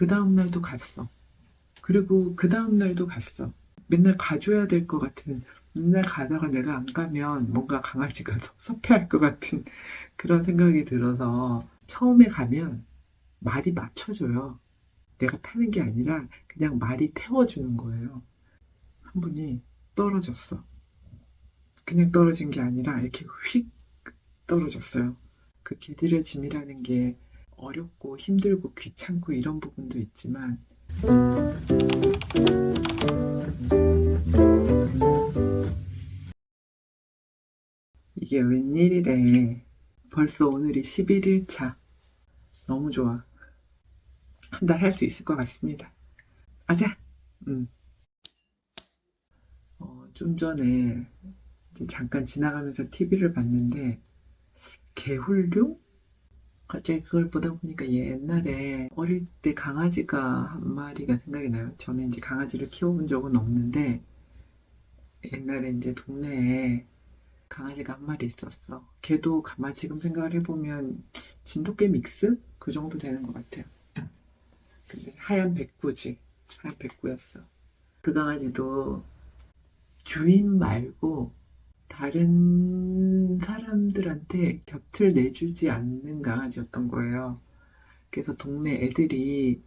그 다음날도 갔어. 그리고 그 다음날도 갔어. 맨날 가줘야 될 것 같은, 맨날 가다가 내가 안 가면 뭔가 강아지가 더 섭해할 것 같은 그런 생각이 들어서 처음에 가면 말이 맞춰줘요. 내가 타는 게 아니라 그냥 말이 태워주는 거예요. 한 분이 떨어졌어. 그냥 떨어진 게 아니라 이렇게 휙 떨어졌어요. 그 개들의 짐이라는 게 어렵고 힘들고 귀찮고 이런 부분도 있지만 이게 웬일이래. 벌써 오늘이 11일차. 너무 좋아. 한 달 할 수 있을 것 같습니다. 아자! 음. 좀 전에 이제 잠깐 지나가면서 TV를 봤는데 개훈류? 갑자기 그걸 보다 보니까 옛날에 어릴 때 강아지가 한 마리가 생각이 나요. 저는 이제 강아지를 키워본 적은 없는데 옛날에 이제 동네에 강아지가 한 마리 있었어. 걔도 가만 지금 생각을 해보면 진돗개 믹스? 그 정도 되는 것 같아요. 근데 하얀 백구지. 하얀 백구였어. 그 강아지도 주인 말고 다른 사람들한테 곁을 내주지 않는 강아지였던 거예요. 그래서 동네 애들이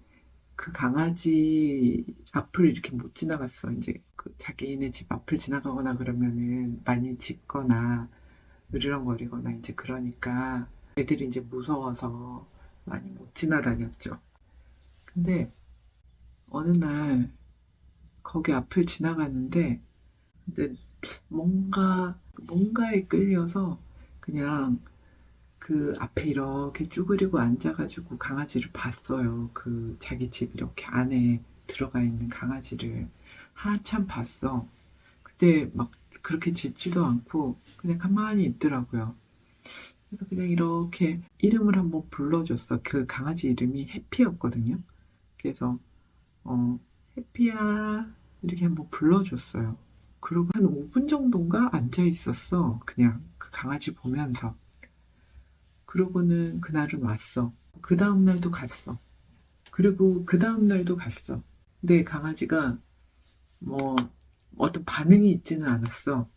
그 강아지 앞을 이렇게 못 지나갔어. 이제 그 자기네 집 앞을 지나가거나 그러면은 많이 짖거나 으르렁거리거나 이제 그러니까 애들이 이제 무서워서 많이 못 지나다녔죠. 근데 어느 날 거기 앞을 지나가는데 근데 뭔가에 끌려서 그냥 그 앞에 이렇게 쭈그리고 앉아가지고 강아지를 봤어요. 그 자기 집 이렇게 안에 들어가 있는 강아지를 한참 봤어. 그때 막 그렇게 짖지도 않고 그냥 가만히 있더라고요. 그래서 그냥 이렇게 이름을 한번 불러줬어. 그 강아지 이름이 해피였거든요. 그래서 어 해피야 이렇게 한번 불러줬어요. 그리고 한 5분 정도인가 앉아 있었어. 그냥 그 강아지 보면서. 그러고는 그날은 왔어. 그 다음날도 갔어. 그리고 그 다음날도 갔어. 근데 강아지가 뭐 어떤 반응이 있지는 않았어.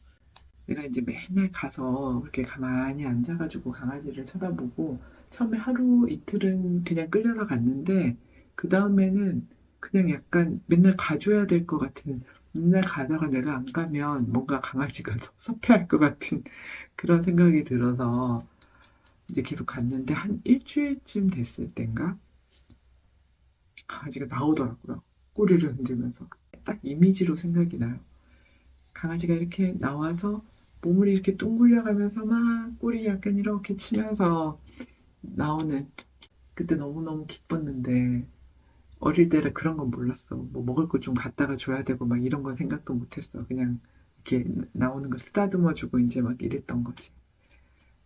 내가 이제 맨날 가서 그렇게 가만히 앉아가지고 강아지를 쳐다보고 처음에 하루 이틀은 그냥 끌려서 갔는데 그 다음에는 그냥 약간 맨날 가줘야 될 것 같은 맨날 가다가 내가 안 가면 뭔가 강아지가 더 섭해할 것 같은 그런 생각이 들어서 이제 계속 갔는데 한 일주일쯤 됐을 땐가 강아지가 나오더라고요. 꼬리를 흔들면서 딱 이미지로 생각이 나요. 강아지가 이렇게 나와서 몸을 이렇게 둥글려 가면서 막 꼬리 약간 이렇게 치면서 나오는 그때 너무너무 기뻤는데 어릴 때라 그런 건 몰랐어. 뭐 먹을 거 좀 갖다가 줘야 되고 막 이런 건 생각도 못했어. 그냥 이렇게 나오는 걸 쓰다듬어 주고 이제 막 이랬던 거지.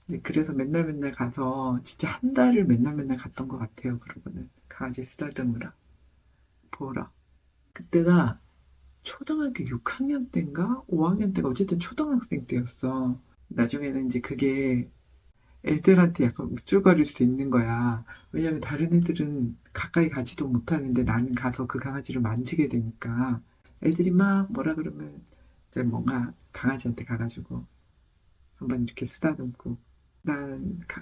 네, 그래서 맨날 맨날 가서 진짜 한 달을 맨날 맨날 갔던 것 같아요. 그러고는 강아지 쓰다듬으러 보러. 그때가 초등학교 6학년 때인가 5학년 때가 어쨌든 초등학생 때였어. 나중에는 이제 그게 애들한테 약간 우쭐거릴 수 있는 거야. 왜냐면 다른 애들은 가까이 가지도 못하는데 나는 가서 그 강아지를 만지게 되니까 애들이 막 뭐라 그러면 이제 뭔가 강아지한테 가가지고 한번 이렇게 쓰다듬고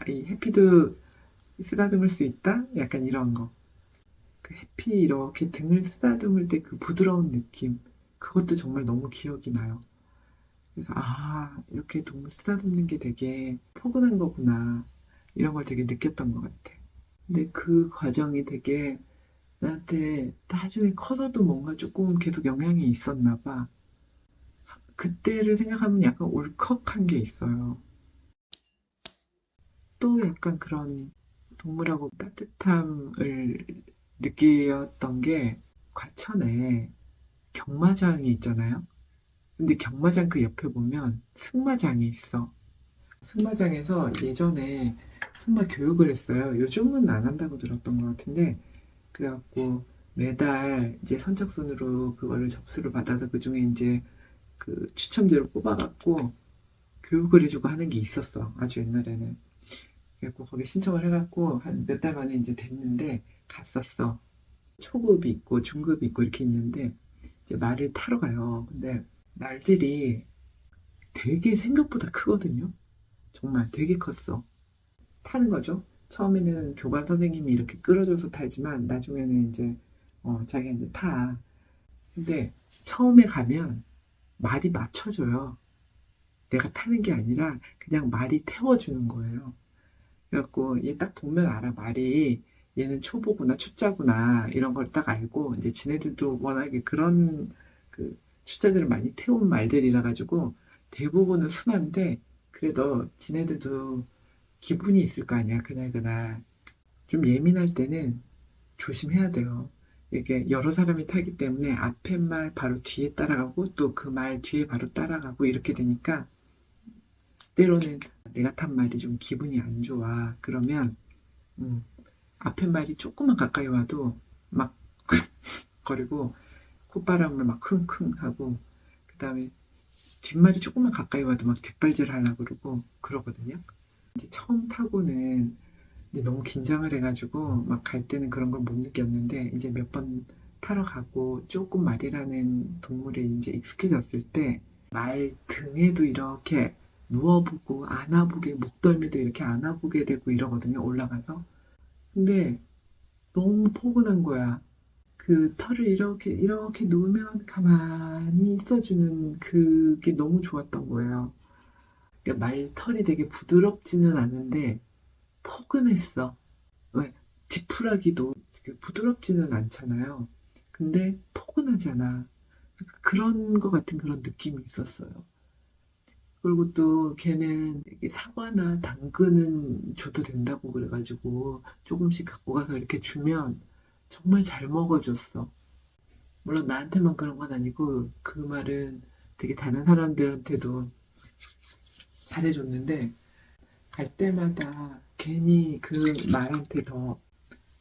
이 해피도 쓰다듬을 수 있다? 약간 이런 거. 그 해피 이렇게 등을 쓰다듬을 때 그 부드러운 느낌. 그것도 정말 너무 기억이 나요. 그래서, 이렇게 동물 쓰다듬는 게 되게 포근한 거구나. 이런 걸 되게 느꼈던 것 같아. 근데 그 과정이 되게 나한테 나중에 커서도 뭔가 조금 계속 영향이 있었나 봐. 그때를 생각하면 약간 울컥한 게 있어요. 또 약간 그런 동물하고 따뜻함을 느꼈던 게 과천에 경마장이 있잖아요. 근데 경마장 그 옆에 보면 승마장이 있어. 승마장에서 예전에 승마 교육을 했어요. 요즘은 안 한다고 들었던 것 같은데 그래갖고 매달 이제 선착순으로 그거를 접수를 받아서 그중에 이제 그 추첨자를 뽑아갖고 교육을 해주고 하는 게 있었어. 아주 옛날에는. 그래갖고 거기 신청을 해갖고 한 몇 달 만에 이제 됐는데 갔었어. 초급이 있고 중급이 있고 이렇게 있는데 이제 말을 타러 가요. 근데 말들이 되게 생각보다 크거든요. 정말 되게 컸어. 타는 거죠. 처음에는 교관 선생님이 이렇게 끌어줘서 타지만 나중에는 이제 자기가 이제 타. 근데 처음에 가면 말이 맞춰줘요. 내가 타는 게 아니라 그냥 말이 태워주는 거예요. 그래갖고 얘 딱 보면 알아. 말이 얘는 초보구나 초짜구나 이런 걸 딱 알고 이제 지네들도 워낙에 그런 그 초짜들을 많이 태운 말들이라 가지고 대부분은 순한데 그래도 지네들도 기분이 있을 거 아니야 그날그날. 좀 예민할 때는 조심해야 돼요. 이게 여러 사람이 타기 때문에 앞에 말 바로 뒤에 따라가고 또 그 말 뒤에 바로 따라가고 이렇게 되니까 때로는 내가 탄 말이 좀 기분이 안 좋아. 그러면 앞에 말이 조금만 가까이 와도 막 거리고 콧바람을 막 킁킁 하고 그 다음에 뒷말이 조금만 가까이 와도 막 뒷발질 하려고 그러고 그러거든요. 이제 처음 타고는 이제 너무 긴장을 해가지고 막 갈 때는 그런 걸 못 느꼈는데 이제 몇 번 타러 가고 조금 말이라는 동물에 이제 익숙해졌을 때 말 등에도 이렇게 누워보고 안아보게 목덜미도 이렇게 안아보게 되고 이러거든요. 올라가서. 근데 너무 포근한 거야. 그 털을 이렇게 놓으면 가만히 있어주는 그게 너무 좋았던 거예요. 그러니까 말 털이 되게 부드럽지는 않은데 포근했어. 왜? 지푸라기도 되게 부드럽지는 않잖아요. 근데 포근하잖아. 그런 거 같은 그런 느낌이 있었어요. 그리고 또 걔는 이렇게 사과나 당근은 줘도 된다고 그래가지고 조금씩 갖고 가서 이렇게 주면 정말 잘 먹어줬어. 물론 나한테만 그런 건 아니고 그 말은 되게 다른 사람들한테도 잘해줬는데 갈 때마다 괜히 그 말한테 더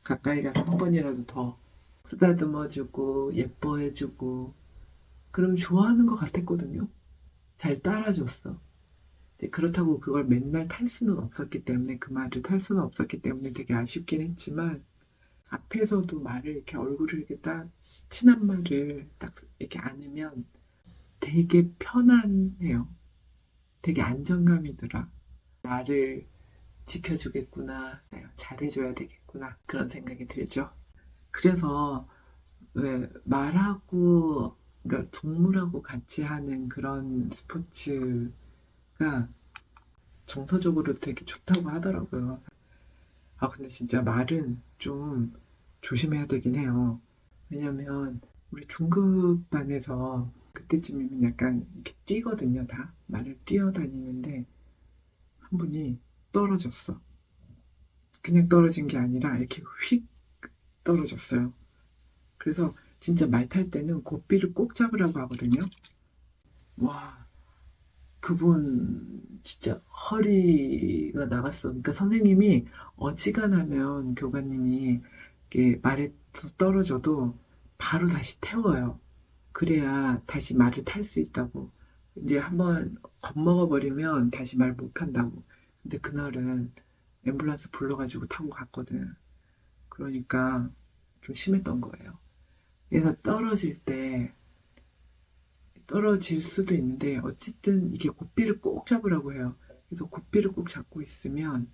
가까이 가서 한 번이라도 더 쓰다듬어주고 예뻐해주고 그럼 좋아하는 것 같았거든요. 잘 따라줬어. 이제 그렇다고 그걸 맨날 탈 수는 없었기 때문에 그 말을 탈 수는 없었기 때문에 되게 아쉽긴 했지만 앞에서도 말을 이렇게 얼굴을 이렇게 딱 친한 말을 딱 이렇게 안으면 되게 편안해요. 되게 안정감이 들어. 나를 지켜주겠구나, 잘해줘야 되겠구나 그런 생각이 들죠. 그래서 왜 말하고 그러니까 동물하고 같이 하는 그런 스포츠가 정서적으로 되게 좋다고 하더라고요. 아 근데 진짜 말은 좀 조심해야 되긴 해요. 왜냐면 우리 중급반에서 그때쯤이면 약간 이렇게 뛰거든요. 다 말을 뛰어다니는데 한 분이 떨어졌어. 그냥 떨어진 게 아니라 이렇게 휙 떨어졌어요. 그래서 진짜 말 탈 때는 고삐를 꼭 잡으라고 하거든요. 와, 그분 진짜 허리가 나갔어. 그러니까 선생님이 어지간하면 교관님이 이렇게 말에 떨어져도 바로 다시 태워요. 그래야 다시 말을 탈 수 있다고. 이제 한번 겁먹어 버리면 다시 말 못 한다고. 근데 그날은 앰뷸런스 불러가지고 타고 갔거든. 그러니까 좀 심했던 거예요. 그래서 떨어질 수도 있는데 어쨌든 이게 고삐를 꼭 잡으라고 해요. 그래서 고삐를 꼭 잡고 있으면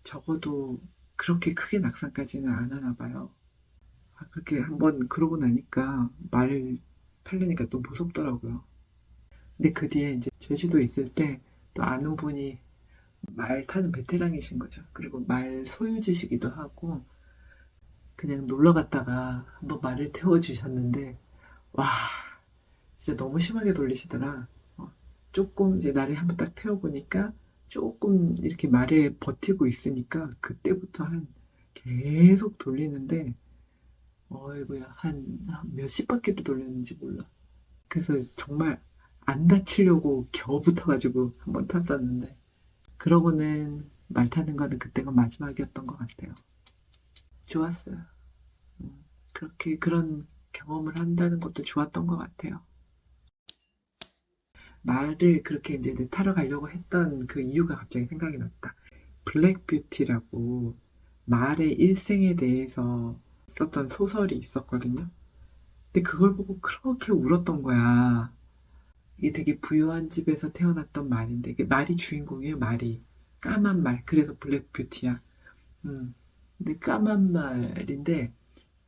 적어도 그렇게 크게 낙상까지는 안 하나 봐요. 아, 그렇게 한번 그러고 나니까 말을 타려니까 또 무섭더라고요. 근데 그 뒤에 이제 제주도 있을 때 또 아는 분이 말 타는 베테랑이신 거죠. 그리고 말 소유주시기도 하고 그냥 놀러 갔다가 한번 말을 태워주셨는데 와 진짜 너무 심하게 돌리시더라. 조금 이제 나를 한번 딱 태워보니까 조금 이렇게 말에 버티고 있으니까 그때부터 한 계속 돌리는데 어이구야 한 몇십 바퀴도 돌렸는지 몰라. 그래서 정말 안 다치려고 겨우 붙어가지고 한번 탔었는데 그러고는 말 타는 거는 그때가 마지막이었던 것 같아요. 좋았어요. 그렇게 그런 경험을 한다는 것도 좋았던 것 같아요. 말을 그렇게 이제 타러 가려고 했던 그 이유가 갑자기 생각이 났다. 블랙 뷰티라고 말의 일생에 대해서 있었던 소설이 있었거든요. 근데 그걸 보고 그렇게 울었던 거야. 이게 되게 부유한 집에서 태어났던 말인데, 이게 말이 주인공이에요, 말이. 까만 말. 그래서 블랙 뷰티야. 음. 근데 까만 말인데,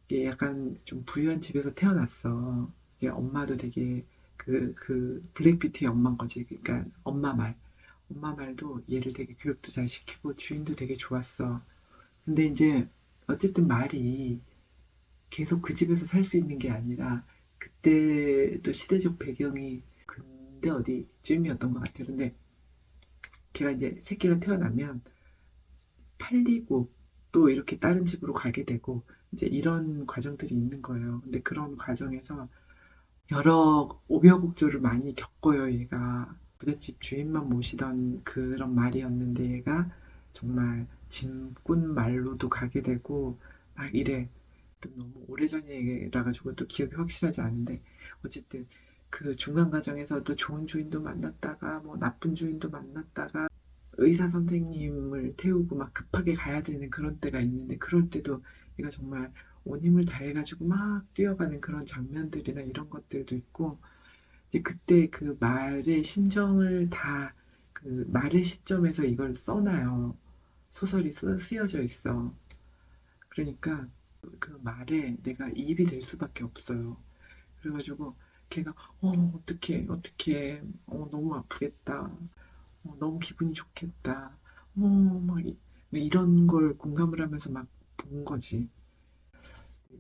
이게 약간 좀 부유한 집에서 태어났어. 이게 엄마도 되게, 블랙 뷰티의 엄마인 거지. 그러니까 엄마 말. 엄마 말도 얘를 되게 교육도 잘 시키고, 주인도 되게 좋았어. 근데 이제, 어쨌든 말이 계속 그 집에서 살 수 있는 게 아니라, 그때도 시대적 배경이 근데 어디쯤이었던 것 같아요. 근데 걔가 이제 새끼가 태어나면 팔리고 또 이렇게 다른 집으로 가게 되고 이제 이런 과정들이 있는 거예요. 근데 그런 과정에서 여러 우여곡절을 많이 겪어요, 얘가. 부잣집 주인만 모시던 그런 말이었는데 얘가 정말 짐꾼 말로도 가게 되고 막 이래. 또 너무 오래전 얘기라 가지고 또 기억이 확실하지 않은데 어쨌든 그 중간 과정에서도 좋은 주인도 만났다가 뭐 나쁜 주인도 만났다가 의사 선생님을 태우고 막 급하게 가야 되는 그런 때가 있는데 그럴 때도 얘가 정말 온 힘을 다해가지고 막 뛰어가는 그런 장면들이나 이런 것들도 있고 이제 그때 그 말의 심정을 다 그 말의 시점에서 이걸 써놔요. 소설이 쓰여져 있어. 그러니까 그 말에 내가 이입이 될 수밖에 없어요. 그래가지고 걔가 어떡해 어떡해 너무 아프겠다 너무 기분이 좋겠다 막 이런 걸 공감을 하면서 막 본 거지.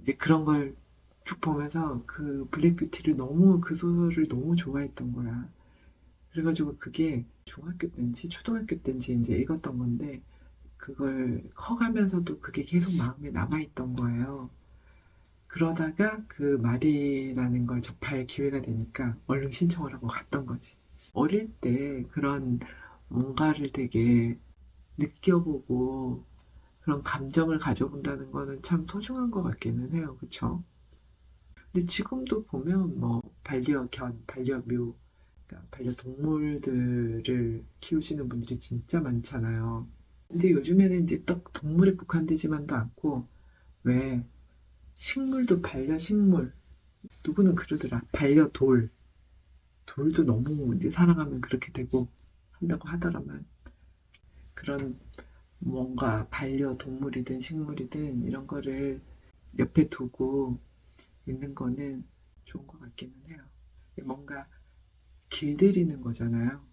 이제 그런 걸 쭉 보면서 그 블랙뷰티를 너무 그 소설을 너무 좋아했던 거야. 그래가지고 그게 중학교 때인지 초등학교 때인지 이제 읽었던 건데 그걸 커가면서도 그게 계속 마음에 남아있던 거예요. 그러다가 그 말이라는 걸 접할 기회가 되니까 얼른 신청을 하고 갔던 거지. 어릴 때 그런 뭔가를 되게 느껴보고 그런 감정을 가져본다는 거는 참 소중한 것 같기는 해요. 그쵸? 근데 지금도 보면 뭐 반려견, 반려묘, 그러니까 반려동물들을 키우시는 분들이 진짜 많잖아요. 근데 요즘에는 이제 딱 동물에 국한되지만도 않고 왜 식물도 반려식물 누구는 그러더라 반려돌 돌도 너무 이제 사랑하면 그렇게 되고 한다고 하더라만 그런 뭔가 반려동물이든 식물이든 이런 거를 옆에 두고 있는 거는 좋은 것 같기는 해요. 뭔가 길들이는 거잖아요.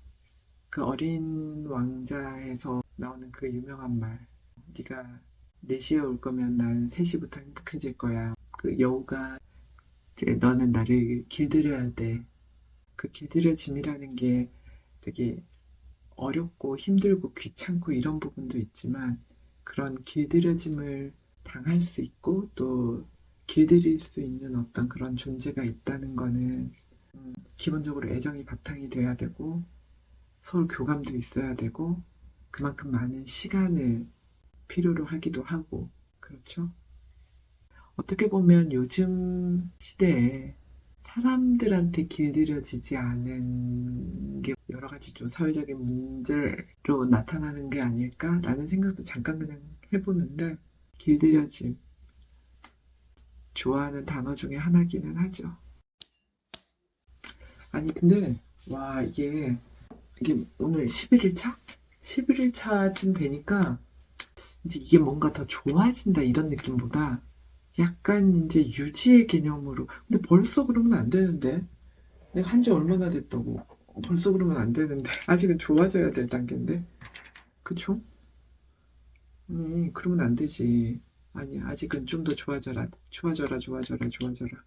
그 어린 왕자에서 나오는 그 유명한 말 네가 4시에 올 거면 난 3시부터 행복해질 거야. 그 여우가 이제 너는 나를 길들여야 돼. 그 길들여짐이라는 게 되게 어렵고 힘들고 귀찮고 이런 부분도 있지만 그런 길들여짐을 당할 수 있고 또 길들일 수 있는 어떤 그런 존재가 있다는 거는 기본적으로 애정이 바탕이 돼야 되고 서로 교감도 있어야 되고 그만큼 많은 시간을 필요로 하기도 하고 그렇죠. 어떻게 보면 요즘 시대에 사람들한테 길들여지지 않은 게 여러 가지 좀 사회적인 문제로 나타나는 게 아닐까라는 생각도 잠깐 그냥 해보는데 길들여짐 좋아하는 단어 중에 하나기는 하죠. 아니 근데 와 이게 오늘 11일 차? 11일 차쯤 되니까 이제 이게 뭔가 더 좋아진다 이런 느낌보다 약간 이제 유지의 개념으로 근데 벌써 그러면 안 되는데 내가 한지 얼마나 됐다고 벌써 그러면 안 되는데 아직은 좋아져야 될 단계인데 그쵸? 그러면 안 되지. 아니 아직은 좀 더 좋아져라 좋아져라 좋아져라 좋아져라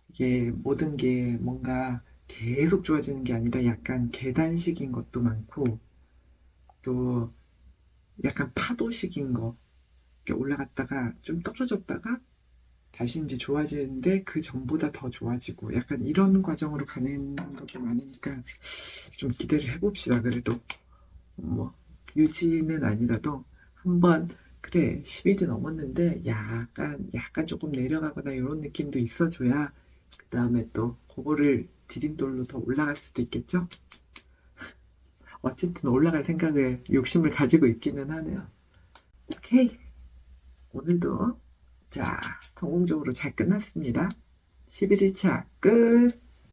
이게 모든 게 뭔가 계속 좋아지는 게 아니라 약간 계단식인 것도 많고 또 약간 파도식인 거 이렇게 올라갔다가 좀 떨어졌다가 다시 이제 좋아지는데 그 전보다 더 좋아지고 약간 이런 과정으로 가는 것도 많으니까 좀 기대를 해봅시다. 그래도 뭐 유지는 아니라도 한번 그래 10일이 넘었는데 약간 조금 내려가거나 이런 느낌도 있어줘야 그 다음에 또 그거를 디딤돌로 더 올라갈 수도 있겠죠? 어쨌든 올라갈 생각을 욕심을 가지고 있기는 하네요. 오케이 오늘도 자, 성공적으로 잘 끝났습니다. 11일차 끝.